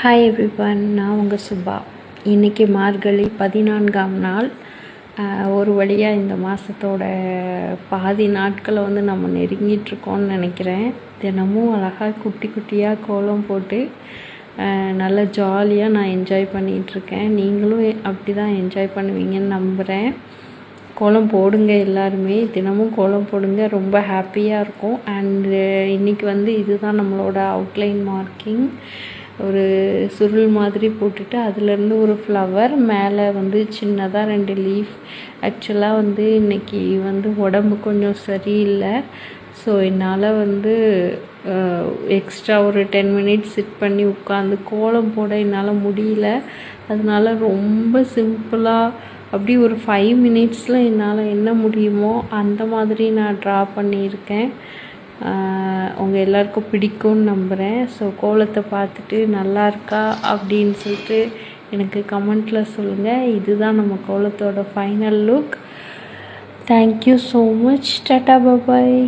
Hi everyone, நான் உங்கள் சுபா. இன்றைக்கி மார்கழி 14ஆம் நாள். ஒரு வழியாக இந்த மாதத்தோட பாதி நாட்களை நம்ம நெருங்கிட்டுருக்கோன்னு நினைக்கிறேன். தினமும் அழகாக குட்டி குட்டியாக கோலம் போட்டு நல்லா ஜாலியாக நான் என்ஜாய் பண்ணிகிட்ருக்கேன். நீங்களும் அப்படி தான் என்ஜாய் பண்ணுவீங்கன்னு நம்புகிறேன். கோலம் போடுங்க, எல்லாருமே தினமும் கோலம் போடுங்க, ரொம்ப ஹாப்பியாக இருக்கும். அண்டு இன்றைக்கி இதுதான் நம்மளோட அவுட்லைன் மார்க்கிங். ஒரு சுருள் மாதிரி போட்டுட்டு அதுலேருந்து ஒரு ஃப்ளவர் மேலே சின்னதாக 2 லீஃப். ஆக்சுவலாக இன்றைக்கி உடம்பு கொஞ்சம் சரியில்லை. ஸோ என்னால் எக்ஸ்ட்ரா ஒரு 10 மினிட்ஸ் சிட் பண்ணி உட்காந்து கோலம் போட என்னால் முடியல. அதனால் ரொம்ப சிம்பிளாக அப்படி ஒரு 5 மினிட்ஸில் என்னால் என்ன முடியுமோ அந்த மாதிரி நான் ட்ரா பண்ணியிருக்கேன். உங்கள் எல்லாருக்கும் பிடிக்கும்னு நம்புகிறேன். ஸோ கோலத்தை பார்த்துட்டு நல்லா இருக்கா அப்படின்னு சொல்லிட்டு எனக்கு கமெண்ட்டில் சொல்லுங்கள். இதுதான் நம்ம கோலத்தோட final look. Thank you so much. Tata, பாய்.